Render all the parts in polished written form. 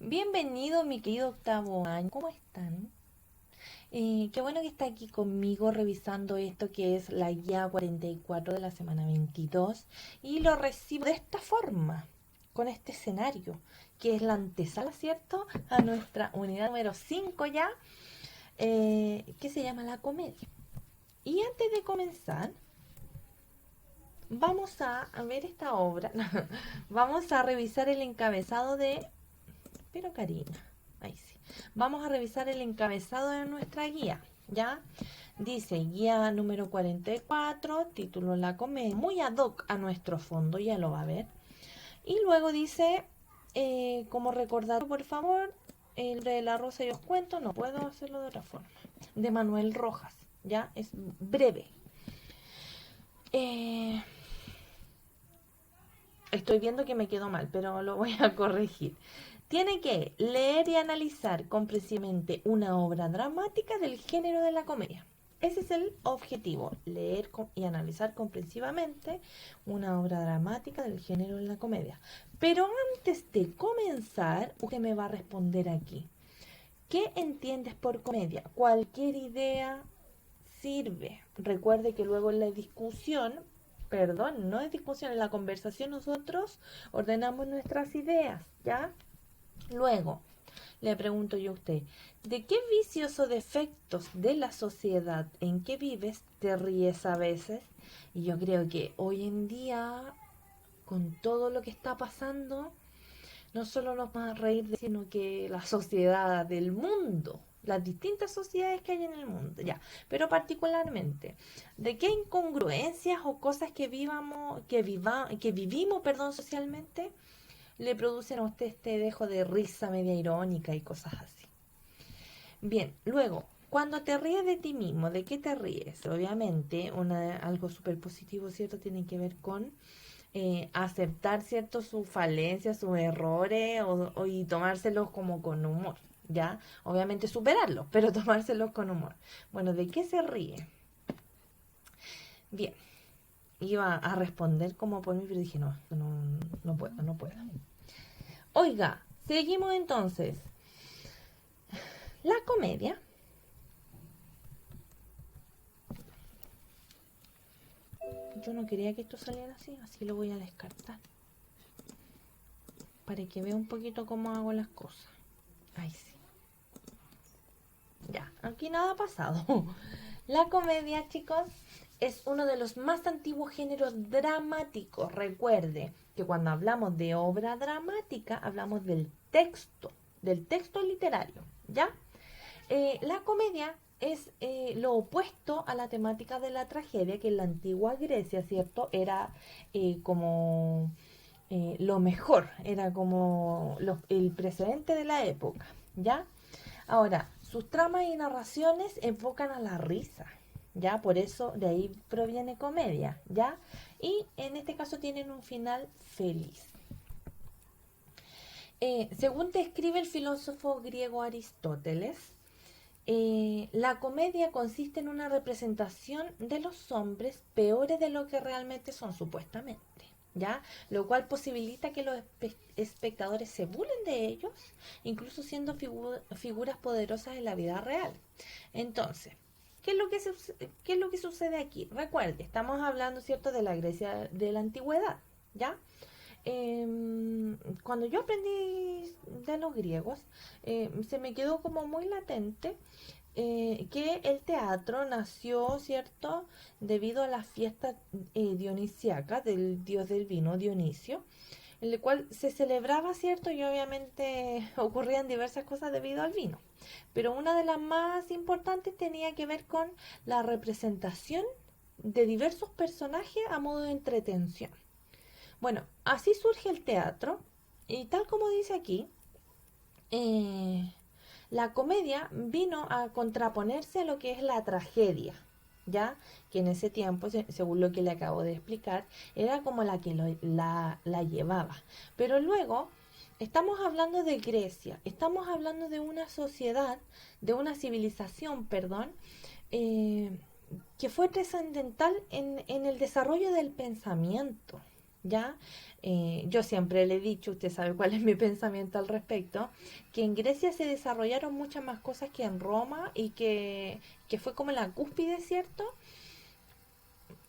Bienvenido, mi querido octavo año. ¿Cómo están? Qué bueno que está aquí conmigo revisando esto que es la guía 44 de la semana 22 y lo recibo de esta forma, con este escenario, que es la antesala, ¿cierto? A nuestra unidad número 5 ya, que se llama la comedia. Y antes de comenzar, vamos a ver esta obra, vamos a revisar el encabezado de... Pero Karina, ahí sí. Vamos a revisar el encabezado de nuestra guía, ¿ya? Dice guía número 44, título La comedia, muy ad hoc a nuestro fondo, ya lo va a ver. Y luego dice, como recordar, por favor, el de La Rosa y os cuento, no puedo hacerlo de otra forma, de Manuel Rojas, ¿ya? Es breve. Eh, Estoy viendo que me quedó mal, pero lo voy a corregir. Tiene que leer y analizar comprensivamente una obra dramática del género de la comedia. Ese es el objetivo, leer y analizar comprensivamente una obra dramática del género de la comedia. Pero antes de comenzar, usted me va a responder aquí. ¿Qué entiendes por comedia? Cualquier idea sirve. Recuerde que luego en la discusión, perdón, no es discusión, en la conversación nosotros ordenamos nuestras ideas, ¿ya? Luego, le pregunto yo a usted, ¿de qué vicios o defectos de la sociedad en que vives te ríes a veces? Y yo creo que hoy en día, con todo lo que está pasando, no solo nos va a reír, sino que la sociedad del mundo, las distintas sociedades que hay en el mundo, ya, pero particularmente, ¿de qué incongruencias o cosas que vivimos, perdón, socialmente, le producen a usted este dejo de risa media irónica y cosas así? Bien, luego, cuando te ríes de ti mismo, ¿de qué te ríes? Obviamente, algo súper positivo, ¿cierto? Tiene que ver con aceptar, ¿cierto? Sus falencias, sus errores y tomárselos como con humor, ¿ya? Obviamente superarlos, pero tomárselos con humor. Bueno, ¿de qué se ríe? Bien, iba a responder como por mí, pero dije, no puedo, no puedo. Oiga, seguimos entonces. La comedia yo no quería que esto saliera así, así lo voy a descartar. Para que vea un poquito cómo hago las cosas. Ay, sí. Ya, aquí nada ha pasado. La comedia, chicos, es uno de los más antiguos géneros dramáticos. Recuerde que cuando hablamos de obra dramática, hablamos del texto literario, ¿ya? La comedia es lo opuesto a la temática de la tragedia, que en la antigua Grecia, ¿cierto? Era como lo mejor, era como el precedente de la época, ¿ya? Ahora, sus tramas y narraciones enfocan a la risa, ¿ya? Por eso de ahí proviene comedia, ¿ya? Y en este caso tienen un final feliz. Según describe el filósofo griego Aristóteles, la comedia consiste en una representación de los hombres peores de lo que realmente son supuestamente, ¿ya? Lo cual posibilita que los espectadores se burlen de ellos, incluso siendo figuras poderosas en la vida real. Entonces, ¿qué es lo que sucede aquí? Recuerde, estamos hablando, ¿cierto?, de la Grecia de la antigüedad, ¿ya? Cuando yo aprendí de los griegos, se me quedó como muy latente que el teatro nació, ¿cierto?, debido a la fiesta dionisíaca del dios del vino, Dionisio, en el cual se celebraba, ¿cierto? Y obviamente ocurrían diversas cosas debido al vino. Pero una de las más importantes tenía que ver con la representación de diversos personajes a modo de entretención. Bueno, así surge el teatro y tal como dice aquí, eh, la comedia vino a contraponerse a lo que es la tragedia, ¿ya? Que en ese tiempo, según lo que le acabo de explicar, era como la que la llevaba. Pero luego, estamos hablando de Grecia, estamos hablando de una sociedad, de una civilización, perdón, eh, que fue trascendental en el desarrollo del pensamiento, ¿ya? Yo siempre le he dicho, usted sabe cuál es mi pensamiento al respecto, que en Grecia se desarrollaron muchas más cosas que en Roma y que fue como la cúspide, ¿cierto?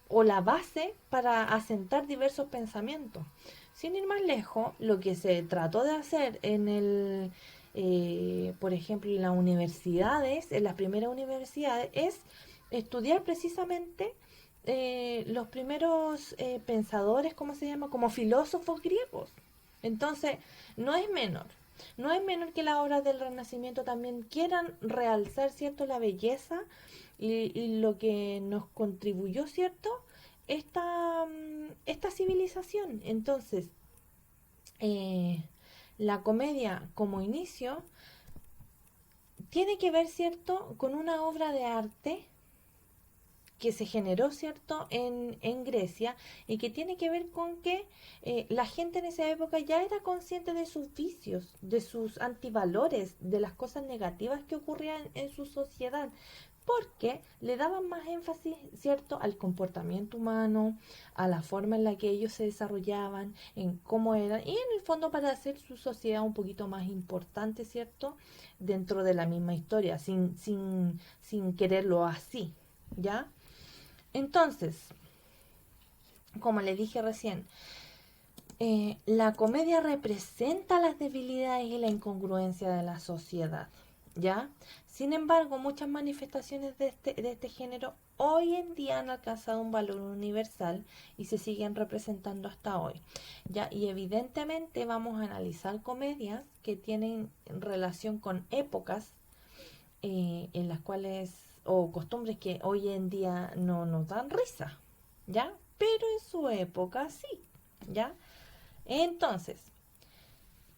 O la base para asentar diversos pensamientos. Sin ir más lejos, lo que se trató de hacer por ejemplo, en las universidades, en las primeras universidades, es estudiar precisamente los primeros pensadores, ¿cómo se llama? Como filósofos griegos. Entonces, no es menor. No es menor que las obras del Renacimiento también quieran realzar, ¿cierto?, la belleza y lo que nos contribuyó, ¿cierto?, esta civilización. Entonces, eh, la comedia como inicio tiene que ver, ¿cierto?, con una obra de arte que se generó, ¿cierto?, en Grecia y que tiene que ver con que la gente en esa época ya era consciente de sus vicios, de sus antivalores, de las cosas negativas que ocurrían en su sociedad, porque le daban más énfasis, ¿cierto?, al comportamiento humano, a la forma en la que ellos se desarrollaban, en cómo eran, y en el fondo para hacer su sociedad un poquito más importante, ¿cierto?, dentro de la misma historia, sin quererlo así, ¿ya? Entonces, como le dije recién, la comedia representa las debilidades y la incongruencia de la sociedad, ¿ya? Sin embargo, muchas manifestaciones de este género hoy en día han alcanzado un valor universal y se siguen representando hasta hoy, ¿ya? Y evidentemente vamos a analizar comedias que tienen relación con épocas en las cuales, o costumbres que hoy en día no nos dan risa, ¿ya? Pero en su época sí, ¿ya? Entonces,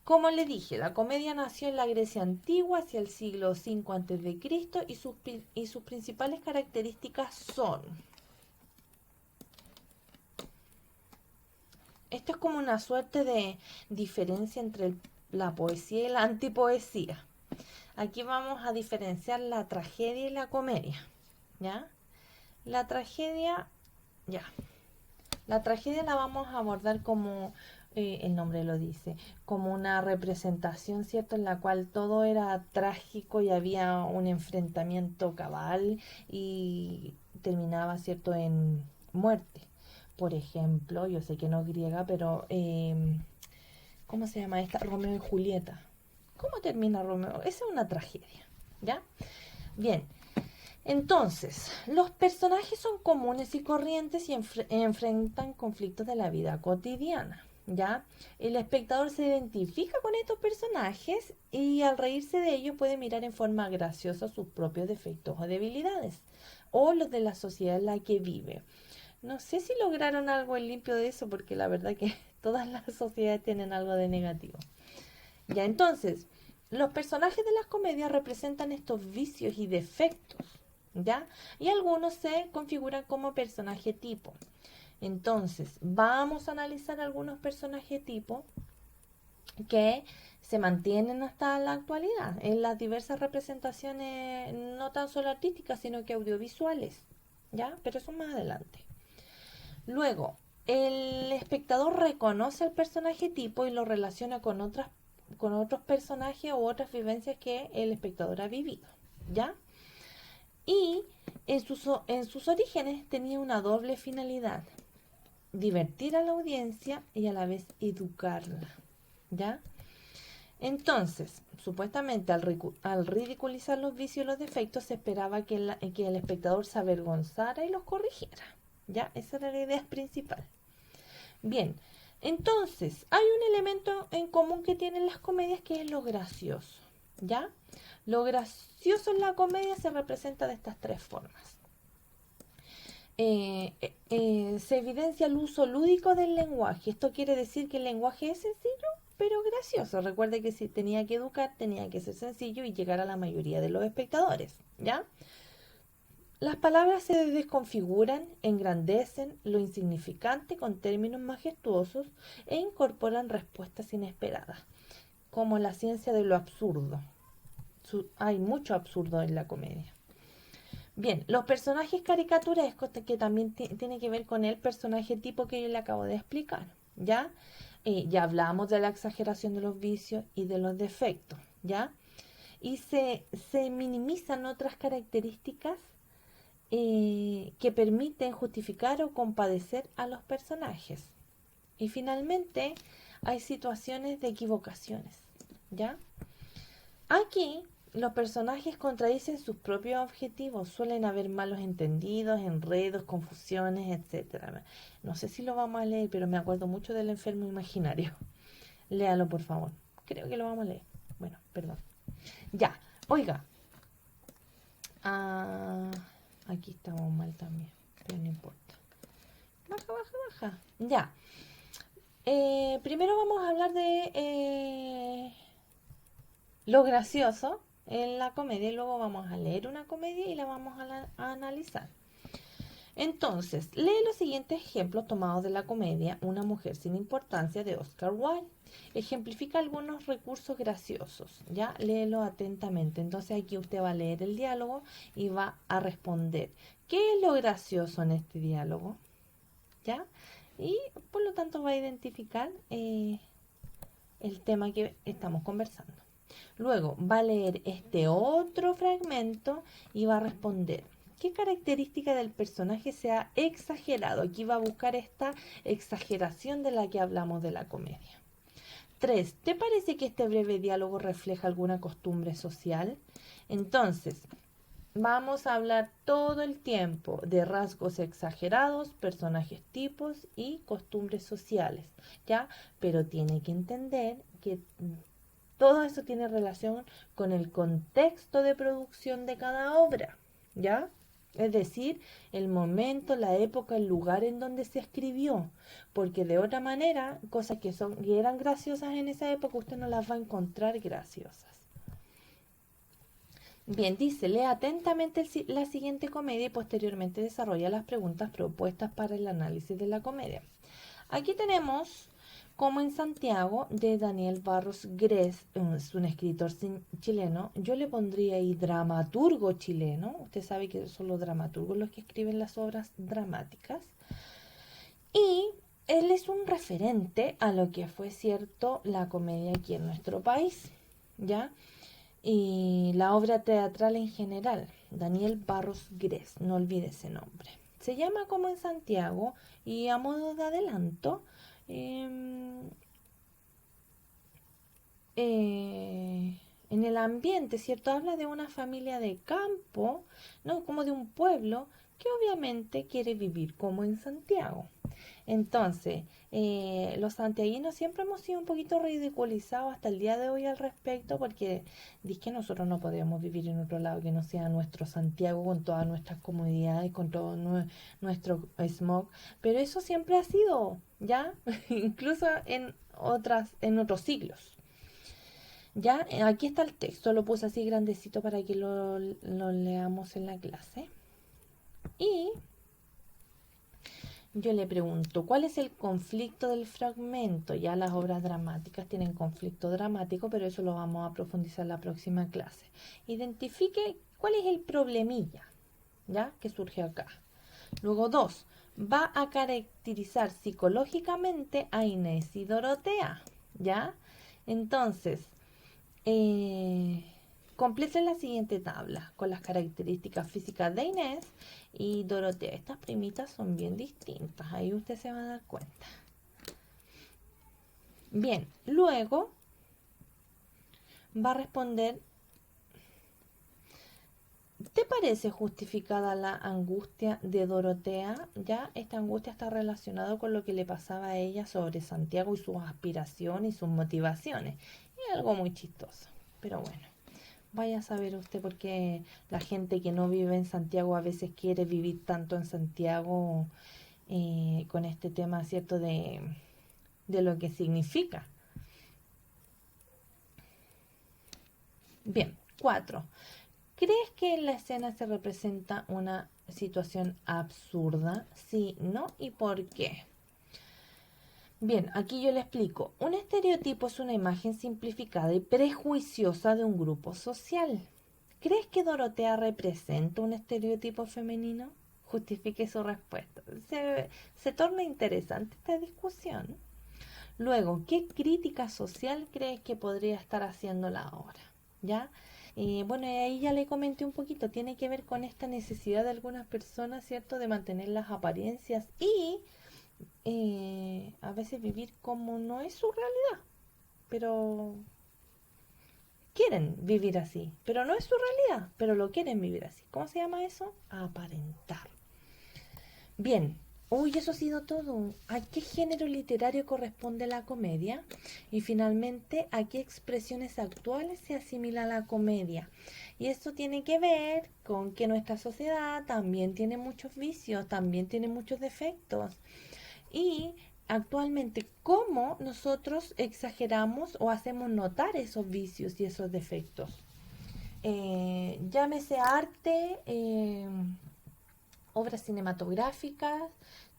como le dije, la comedia nació en la Grecia antigua hacia el siglo V antes de Cristo y sus principales características son, esto es como una suerte de diferencia entre la poesía y la antipoesía. Aquí vamos a diferenciar la tragedia y la comedia, ¿ya? La tragedia, ya. La tragedia la vamos a abordar como el nombre lo dice, como una representación, ¿cierto?, en la cual todo era trágico y había un enfrentamiento cabal y terminaba, ¿cierto?, en muerte. Por ejemplo, yo sé que no es griega, pero ¿cómo se llama esta? Romeo y Julieta. ¿Cómo termina Romeo? Esa es una tragedia, ¿ya? Bien, entonces, los personajes son comunes y corrientes y enfrentan conflictos de la vida cotidiana, ¿ya? El espectador se identifica con estos personajes y al reírse de ellos puede mirar en forma graciosa sus propios defectos o debilidades o los de la sociedad en la que vive. No sé si lograron algo en limpio de eso porque la verdad que todas las sociedades tienen algo de negativo. Ya, entonces, los personajes de las comedias representan estos vicios y defectos, ¿ya? Y algunos se configuran como personaje tipo. Entonces, vamos a analizar algunos personajes tipo que se mantienen hasta la actualidad en las diversas representaciones, no tan solo artísticas, sino que audiovisuales, ¿ya? Pero eso más adelante. Luego, el espectador reconoce al personaje tipo y lo relaciona con otros personajes u otras vivencias que el espectador ha vivido, ¿ya? Y en sus orígenes tenía una doble finalidad, divertir a la audiencia y a la vez educarla, ¿ya? Entonces, supuestamente al ridiculizar los vicios y los defectos se esperaba que el espectador se avergonzara y los corrigiera, ¿ya? Esa era la idea principal. Bien, entonces, hay un elemento en común que tienen las comedias que es lo gracioso, ¿ya? Lo gracioso en la comedia se representa de estas tres formas. Se evidencia el uso lúdico del lenguaje. Esto quiere decir que el lenguaje es sencillo, pero gracioso. Recuerde que si tenía que educar, tenía que ser sencillo y llegar a la mayoría de los espectadores, ¿ya? Las palabras se desconfiguran, engrandecen lo insignificante con términos majestuosos e incorporan respuestas inesperadas, como la ciencia de lo absurdo. Hay mucho absurdo en la comedia. Bien, los personajes caricaturescos que también tiene que ver con el personaje tipo que yo le acabo de explicar, ¿ya? Ya hablamos de la exageración de los vicios y de los defectos, ¿ya? Y se minimizan otras características que permiten justificar o compadecer a los personajes. Y finalmente, hay situaciones de equivocaciones, ¿ya? Aquí, los personajes contradicen sus propios objetivos, suelen haber malos entendidos, enredos, confusiones, etcétera. No sé si lo vamos a leer, pero me acuerdo mucho del enfermo imaginario. Léalo, por favor. Creo que lo vamos a leer. Bueno, perdón. Ya, oiga. Ah, aquí estamos mal también, pero no importa. Baja, baja, baja. Ya. Primero vamos a hablar de lo gracioso en la comedia y luego vamos a leer una comedia y la vamos a analizar. Entonces, lee los siguientes ejemplos tomados de la comedia Una mujer sin importancia de Oscar Wilde. Ejemplifica algunos recursos graciosos, ¿ya? Léelo atentamente. Entonces aquí usted va a leer el diálogo y va a responder. ¿Qué es lo gracioso en este diálogo? ¿Ya? Y por lo tanto va a identificar el tema que estamos conversando. Luego va a leer este otro fragmento y va a responder. ¿Qué característica del personaje se ha exagerado? Aquí va a buscar esta exageración de la que hablamos de la comedia. 3. ¿Te parece que este breve diálogo refleja alguna costumbre social? Entonces, vamos a hablar todo el tiempo de rasgos exagerados, personajes tipos y costumbres sociales, ¿ya? Pero tiene que entender que todo eso tiene relación con el contexto de producción de cada obra, ¿ya? Es decir, el momento, la época, el lugar en donde se escribió. Porque de otra manera, cosas que eran graciosas en esa época, usted no las va a encontrar graciosas. Bien, dice, lee atentamente la siguiente comedia y posteriormente desarrolla las preguntas propuestas para el análisis de la comedia. Aquí tenemos Como en Santiago, de Daniel Barros Gres, es un escritor chileno. Yo le pondría ahí dramaturgo chileno. Usted sabe que son los dramaturgos los que escriben las obras dramáticas. Y él es un referente a lo que fue cierto la comedia aquí en nuestro país, ¿ya? Y la obra teatral en general, Daniel Barros Gres, no olvide ese nombre. Se llama Como en Santiago y a modo de adelanto, en el ambiente, ¿cierto? Habla de una familia de campo, ¿no? Como de un pueblo que obviamente quiere vivir como en Santiago. Entonces, los santiaguinos siempre hemos sido un poquito ridiculizados hasta el día de hoy al respecto porque dice que nosotros no podemos vivir en otro lado que no sea nuestro Santiago con todas nuestras comodidades, con todo nuestro smog, pero eso siempre ha sido, ¿ya? Incluso en otros siglos. Ya, aquí está el texto, lo puse así grandecito para que lo leamos en la clase. Y yo le pregunto, ¿cuál es el conflicto del fragmento? Ya las obras dramáticas tienen conflicto dramático, pero eso lo vamos a profundizar en la próxima clase. Identifique cuál es el problemilla, ¿ya? Que surge acá. Luego 2. Va a caracterizar psicológicamente a Inés y Dorotea, ¿ya? Entonces, complete la siguiente tabla con las características físicas de Inés y Dorotea. Estas primitas son bien distintas, ahí usted se va a dar cuenta. Bien, luego va a responder, ¿te parece justificada la angustia de Dorotea? Ya, esta angustia está relacionada con lo que le pasaba a ella sobre Santiago y sus aspiraciones y sus motivaciones. Es algo muy chistoso, pero bueno. Vaya a saber usted por qué la gente que no vive en Santiago a veces quiere vivir tanto en Santiago con este tema, ¿cierto? De lo que significa. Bien, 4. ¿Crees que en la escena se representa una situación absurda? Sí, no y por qué. Bien, aquí yo le explico. Un estereotipo es una imagen simplificada y prejuiciosa de un grupo social. ¿Crees que Dorotea representa un estereotipo femenino? Justifique su respuesta. Se torna interesante esta discusión. Luego, ¿qué crítica social crees que podría estar haciendo la obra? ¿Ya? Bueno, y ahí ya le comenté un poquito, tiene que ver con esta necesidad de algunas personas, ¿cierto?, de mantener las apariencias y a veces vivir como no es su realidad, pero quieren vivir así, pero no es su realidad, pero lo quieren vivir así. ¿Cómo se llama eso? Aparentar. Bien, uy, eso ha sido todo. ¿A qué género literario corresponde la comedia? Y finalmente, ¿a qué expresiones actuales se asimila la comedia? Y esto tiene que ver con que nuestra sociedad también tiene muchos vicios, también tiene muchos defectos. Y actualmente, ¿cómo nosotros exageramos o hacemos notar esos vicios y esos defectos? Llámese arte, obras cinematográficas,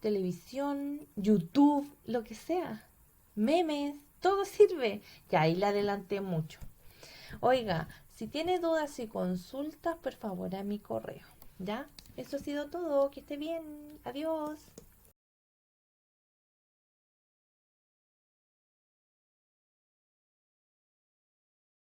televisión, YouTube, lo que sea, memes, todo sirve. Ya ahí le adelanté mucho. Oiga, si tiene dudas y consultas, por favor a mi correo. ¿Ya? Eso ha sido todo. Que esté bien. Adiós.